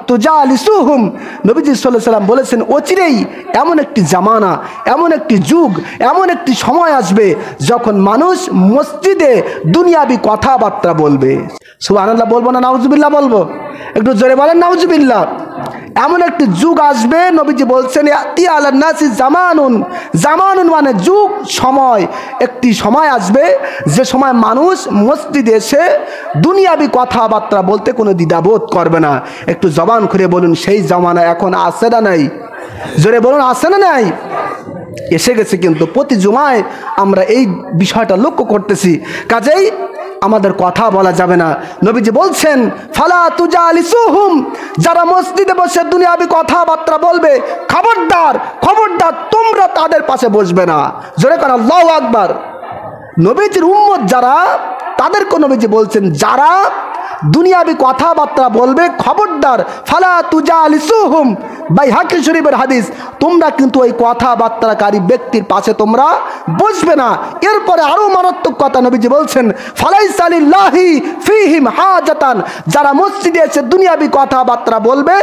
তুজালিসুহুম। নবীজি সাল্লাল্লাহু আলাইহি ওয়াসাল্লাম বলেছেন, অচিরেই এমন একটি জামানা, এমন একটি যুগ, এমন একটি সময় আসবে যখন মানুষ মসজিদে দুনিয়াবি কথাবার্তা বলবে। সুবহানাল্লাহ বলবো না নাউজুবিল্লাহ বলবো? একটু জোরে বলেন নাউজুবিল্লাহ। এমন একটি যুগ আসবে, নবীজি বলছেন ইয়াতি আলান নাসি জামানুন, জামানুন মানে যুগ, সময়। একটি সময় আসবে যে সময় মানুষ মসজিদে এসে দুনিয়াবি কথাবার্তা বলতে কোনো দ্বিধাবোধ করবে না। একটু জবান খুলে বলুন, সেই জামানা এখন আছে না নাই? জোরে বলুন, আছে না নাই? এসে গেছে। কিন্তু প্রতি জুমায় আমরা এই বিষয়টা লক্ষ্য করতেছি। কাজেই আমাদের কথা বলা যাবে না। নবীজি বলছেন, ফালা তুজালিসুহুম, যারা মসজিদে বসে দুনিয়াবি কথাবার্তা বলবে, খবরদার খবরদার তোমরা তাদের পাশে বসবে না। জোরে করে আল্লাহু আকবার। নবীজির উম্মত যারা, তাদেরকে নবীজি বলছেন যারা দুনিয়াবি কথাবার্তা বলবে, খবরদার ফালা তুজালিসুহুম, বাইহাকি শরীফের হাদিস, তোমরা কিন্তু ওই কথাবার্তাকারী ব্যক্তির পাশে তোমরা বসবে না। এরপরে আরো মারাত্মক কথা নবীজি বলছেন, ফালাইসা লিল্লাহি ফীহিম হাজাতান, যারা মসজিদে এসে দুনিয়াবি কথাবার্তা বলবে,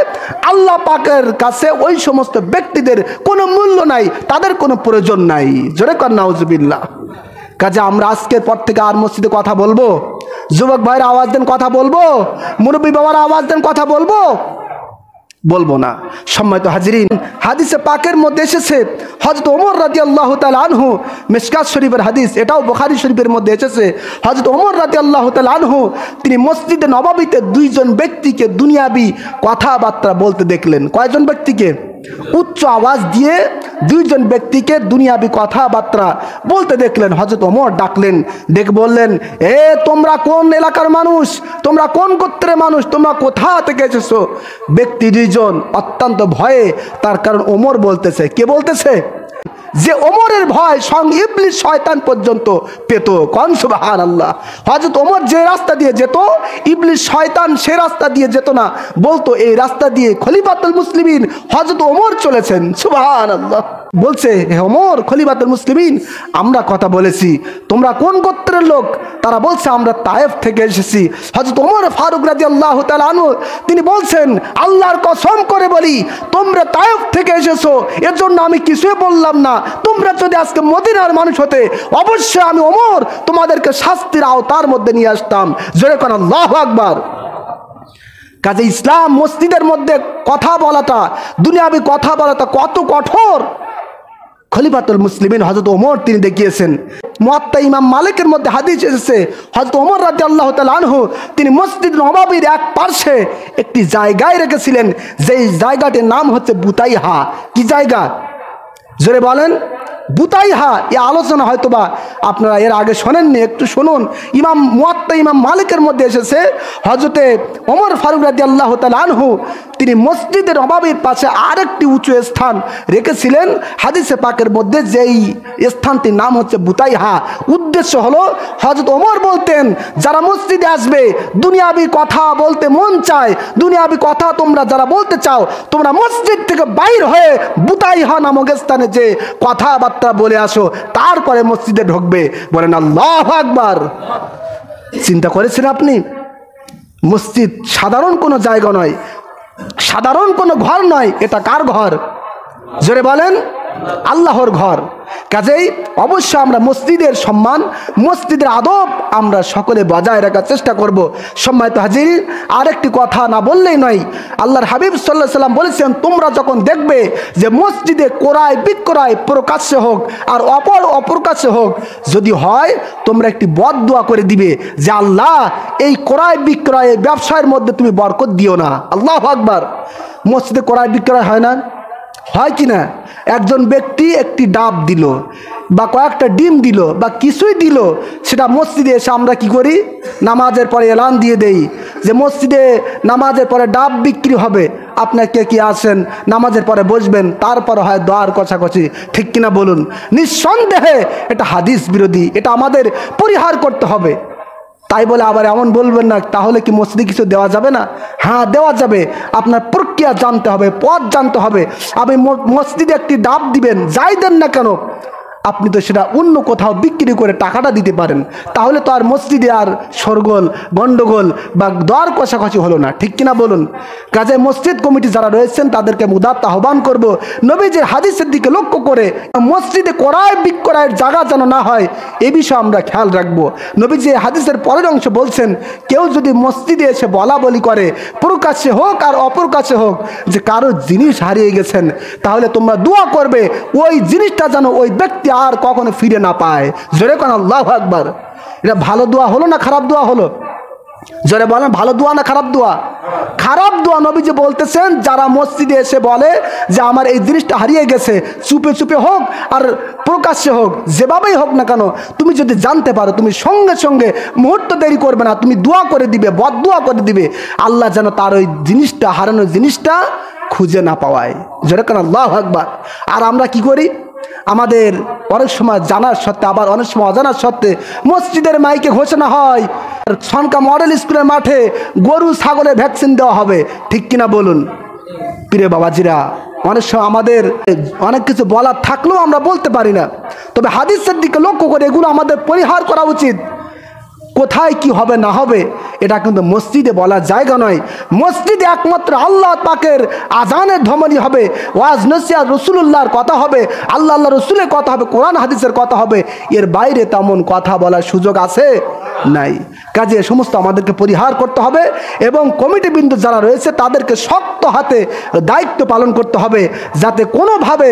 আল্লাহ পাকের কাছে ওই সমস্ত ব্যক্তিদের কোনো মূল্য নাই, তাদের কোনো প্রয়োজন নাই। জোরে কর নাউজুবিল্লাহ। কাজে আমরা আজকের পর থেকে আর মসজিদে কথা বলবো? যুবক ভাইরা আওয়াজ দেন কথা বলবো? মুরব্বী বাবারা আওয়াজ দেন কথা বলবো? বলবো না। সম্মানিত হাজিরিন, হাদিসে পাকের মধ্যে এসেছে হযরত ওমর রাদিয়াল্লাহু তাআলা আনহু, মিশকাত শরীফের হাদিস, এটাও বুখারী শরীফের মধ্যে এসেছে। হযরত ওমর রাদিয়াল্লাহু তাআলা আনহু তিনি মসজিদে নববীতে দুইজন ব্যক্তিকে দুনিয়াবি কথাবার্তা বলতে দেখলেন। কয়জন ব্যক্তিকে? উচ্চ আওয়াজ দিয়ে দুইজন ব্যক্তিকে দুনিয়াবি কথাবার্তা বলতে দেখলেন। হযরত ওমর ডাকলেন, ডেকে বললেন, এ তোমরা কোন এলাকার মানুষ? তোমরা কোন গোত্রের মানুষ? তোমরা কোথা থেকে এসেছো? ব্যক্তি দুইজন অত্যন্ত ভয়ে, তার কারণ ওমর বলতেছে, কে বলতেছে? যে ওমরের ভয় স্বয়ং ইবলিস শয়তান পর্যন্ত পেত। কোন সুবহানাল্লাহ। হযরত ওমর যে রাস্তা দিয়ে যেত, ইবলিস শয়তান সে রাস্তা দিয়ে যেত না, বলতো এই রাস্তা দিয়ে খলিফাতুল মুসলিমিন হযরত ওমর চলেছেন। সুবহানাল্লাহ। বলছে, হে ওমর খলিফাতুল মুসলিমিন, আমরা কথা বলেছি, তোমরা কোন গোত্রের লোক? তারা বলছে আমরা তায়েফ থেকে এসেছি। হযরত ওমর ফারুক রাদিয়াল্লাহু তাআলা আনহু তিনি বলছেন, আল্লাহর কসম করে বলি, তোমরা তায়েফ থেকে এসেছো এর জন্য আমি কিছুই বললাম না। তোমরা যদি আজকে মদিনার মানুষ হতে, অবশ্যই আমি ওমর তোমাদেরকে শাস্তির আওতার মধ্যে নিয়ে আসতাম। জোরে করে আল্লাহু আকবার। কাজে ইসলাম মসজিদের মধ্যে কথা বলাটা, দুনিয়াবি কথা বলাটা কত কঠোর খলিফাতুল মুসলিমিন হযরত ওমর তিনি দেখিয়েছেন। মুয়াত্তা ইমাম মালিকের মধ্যে হাদিস এসেছে, হযরত ওমর রাদিয়াল্লাহু তাআলা আনহু তিনি মসজিদ নববীর এক পাশে একটি জায়গায় রেখেছিলেন, যেই জায়গাটির নাম হচ্ছে বুতাইহা। কি জায়গা? জোরে বলেন। বুতাইহা। এই আলোচনা হয়তোবা আপনারা এর আগে শোনেননি, একটু শুনুন। মুয়াত্তা ইমাম মালিকের মধ্যে এসেছে, হযরতে ওমর ফারুক রাদিয়াল্লাহু তাআলা আনহু তিনি মসজিদের নববীর পাশে আরেকটি উঁচু স্থান রেখেছিলেন। হাদিসে পাকের মধ্যে যেই স্থানটির নাম হচ্ছে বুতাইহা। উদ্দেশ্য হলো, হযরত ওমর বলতেন, যারা মসজিদে আসবে, দুনিয়াবি কথা বলতে মন চায়, দুনিয়াবি কথা তোমরা যারা বলতে চাও, তোমরা মসজিদ থেকে বাইর হয়ে বুতাইহা নামক স্থানে যে কথাবার্তা বলে আসো, তারপরে মসজিদে ঢুকবে। বলেন আল্লাহু আকবার। চিন্তা করেছেন আপনি? মসজিদ সাধারণ কোনো জায়গা নয়, সাধারণ কোনো ঘর নয়। এটা কার ঘর? জোরে বলেন। আল্লাহর ঘর। কাজেই অবশ্যই আমরা মসজিদের সম্মান, মসজিদের আদব আমরা সকলে বজায় রাখার চেষ্টা করব। সম্মানিত হাজির, আরেকটি কথা না বললেই নয়। আল্লাহর হাবিব সাল্লাল্লাহু আলাইহি ওয়াসাল্লাম বলেছেন, তোমরা যখন দেখবে যে মসজিদে ক্রয় বিক্রয় প্রকাশ্যে হোক আর অপ্রকাশ্যে হোক, যদি হয় তোমরা একটি বদদুয়া করে দিবে যে আল্লাহ এই ক্রয় বিক্রয় ব্যবসায়ের মধ্যে তুমি বরকত দিও না। আল্লাহু আকবার। মসজিদে ক্রয় বিক্রয় হয় না? হয় কি না? একজন ব্যক্তি একটি ডাব দিল বা কয়েকটা ডিম দিল বা কিছুই দিল, সেটা মসজিদে এসে আমরা কি করি? নামাজের পরে এলান দিয়ে দেই যে মসজিদে নামাজের পরে ডাব বিক্রি হবে, আপনাকে কি আসেন, নামাজের পরে বসবেন, তারপর হয় দোয়ার কষাকষি। ঠিক কিনা বলুন? নিঃসন্দেহে এটা হাদিস বিরোধী, এটা আমাদের পরিহার করতে হবে। তাই বলে আবার এমন বলবেন না তাহলে কি মসজিদে কিছু দেওয়া যাবে না? হ্যাঁ, দেওয়া যাবে। আপনার প্রক্রিয়া জানতে হবে, পথ জানতে হবে। আপনি মসজিদে একটি ডাব দিবেন, যাই দেন না কেন, আপনি তো সেটা অন্য কোথাও বিক্রি করে টাকাটা দিতে পারেন। তাহলে তো আর মসজিদে আর শোরগোল, গন্ডগোল বা দর কষাকষি হলো না, ঠিক কিনা বলুন? কাজে মসজিদ কমিটি যারা রয়েছেন তাদেরকে উদাত্ত আহ্বান করব, নবীজির হাদিসের দিকে লক্ষ্য করে মসজিদে ক্রয় বিক্রয়ের জায়গা যেন না হয়, এ বিষয়ে আমরা খেয়াল রাখবো। নবীজি হাদিসের পরের অংশ বলছেন, কেউ যদি মসজিদে এসে বলা বলি করে, প্রকাশ্যে হোক আর অপ্রকাশ্যে হোক, যে কারো জিনিস হারিয়ে গেছেন, তাহলে তোমরা দোয়া করবে ওই জিনিসটা যেন ওই ব্যক্তি আর কখনো ফিরে না পায়। জোরে কোন আল্লাহু আকবার। এটা ভালো দোয়া হলো না খারাপ দোয়া হলো? জোরে বলেন, ভালো দোয়া না খারাপ দোয়া? খারাপ দোয়া। নবীজি বলতেছেন, যারা মসজিদে এসে বলে যে আমার এই জিনিসটা হারিয়ে গেছে, চুপে চুপে হোক আর প্রকাশ্যে হোক, যেভাবেই হোক না কেন, তুমি যদি জানতে পারো, তুমি সঙ্গে সঙ্গে মুহূর্ত দেরি করবে না, তুমি দোয়া করে দিবে, বদদোয়া করে দিবে, আল্লাহ যেন তার ওই জিনিসটা, হারানোর জিনিসটা খুঁজে না পাওয়ায়। জোরে কোন আল্লাহু আকবার। আর আমরা কি করি? আমাদের অনেক সময় জানার সত্ত্বে, আবার অনেক সময় অজানার সত্ত্বে মসজিদের মাইকে ঘোষণা হয় সনকা মডেল স্কুলের মাঠে গরু ছাগলের ভ্যাকসিন দেওয়া হবে, ঠিক কিনা বলুন? প্রিয় বাবাজিরা, অনেক সময় আমাদের অনেক কিছু বলার থাকলেও আমরা বলতে পারি না। তবে হাদিসের দিকে লক্ষ্য করে এগুলো আমাদের পরিহার করা উচিত। কোথায় কি হবে না হবে এটা কিন্তু মসজিদে বলার জায়গা নয়। মসজিদে একমাত্র আল্লাহ পাকের আজানের ধমনী হবে, ওয়াজ নসিহত রাসূলুল্লাহর কথা হবে, আল্লাহ রসুলের কথা হবে, কোরআন হাদিসের কথা হবে। এর বাইরে তেমন কথা বলার সুযোগ আছে নাই। কাজে সমস্ত আমাদেরকে পরিহার করতে হবে এবং কমিটিবৃন্দ যারা রয়েছে তাদেরকে শক্ত হাতে দায়িত্ব পালন করতে হবে, যাতে কোনোভাবে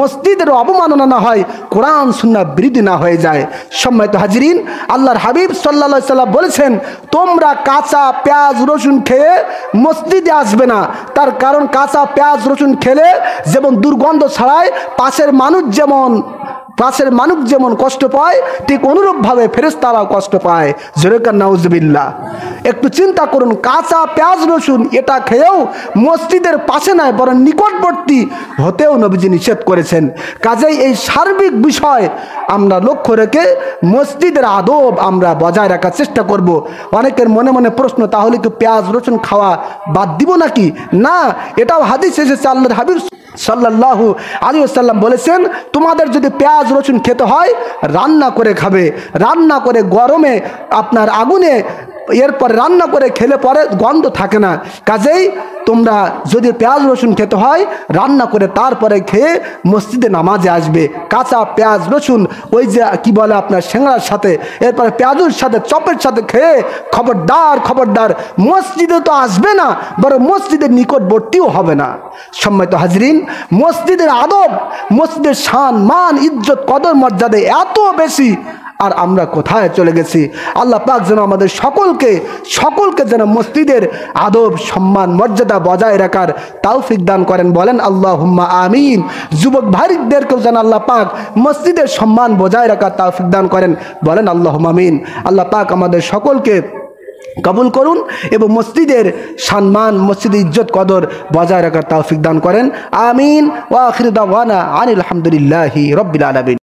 মসজিদের অবমাননা না হয়, কোরআন সুন্নাহ বিরোধী না হয়ে যায়। সম্মানিত হাজিরিন, আল্লাহর হাবিব সাল্লাল্লাহু আলাইহি সাল্লাম বলেছেন, তোমরা কাঁচা পেঁয়াজ রসুন খেয়ে মসজিদে আসবে না। তার কারণ কাঁচা পেঁয়াজ রসুন খেলে যেমন দুর্গন্ধ ছড়ায়, পাশের মানুষ যেমন কষ্ট পায়, ঠিক অনুরূপভাবে ফেরেশতারাও কষ্ট পায়। জোরে কান নাউজুবিল্লাহ। একটু চিন্তা করুন, কাঁচা পেঁয়াজ রসুন এটা খেয়েও মসজিদের পাশে নয় বরং নিকটবর্তী হতেও নবীজি নিষেধ করেছেন। কাজেই এই সার্বিক বিষয় আমরা লক্ষ্য রেখে মসজিদের আদব আমরা বজায় রাখার চেষ্টা করব। অনেকের মনে মনে প্রশ্ন, তাহলে কি পেঁয়াজ রসুন খাওয়া বাদ দিব নাকি? না, এটাও হাদিস এসেছে। আল্লাহর হাবিব সাল্লাল্লাহু আলাইহি ওয়াসাল্লাম বলেছেন, তোমাদের যদি পেঁয়াজ রসুন খেতে হয় রান্না করে খাবে, রান্না করে গরমে আপনার আগুনে, এরপর রান্না করে খেলে পরে গন্ধ থাকে না। কাজেই তোমরা যদি পেঁয়াজ রসুন খেতে হয় রান্না করে তারপরে খেয়ে মসজিদে নামাজে আসবে। কাঁচা পেঁয়াজ রসুন ওই যে কি বলে আপনার সিংড়ার সাথে, এরপরে পেঁয়াজুর সাথে চপের সাথে খেয়ে খবরদার মসজিদে তো আসবে না, বরং মসজিদের নিকটবর্তীও হবে না। সম্মানিত হাজরিন, মসজিদের আদব, মসজিদের শান মান ইজ্জত কদর মর্যাদা এত বেশি, আর আমরা কোথায় চলে গেছি? আল্লাহ পাক যেন আমাদের সকলকে যেন মসজিদের আদব সম্মান মর্যাদা বজায় রাখার তৌফিক দান করেন। বলেন আল্লাহুম্মা আমিন। যুবক ভাইদেরকেও যেন আল্লাহ পাক মসজিদের সম্মান বজায় রাখার তৌফিক দান করেন। বলেন আল্লাহুম্মা আমিন। আল্লাহ পাক আমাদের সকলকে কবুল করুন এবং মসজিদের সম্মান, মসজিদের ইজ্জত কদর বজায় রাখার তৌফিক দান করেন। আমিন। ওয়া আখিরু দাওয়ানা আনিল হামদুলিল্লাহি রাব্বিল আলামিন।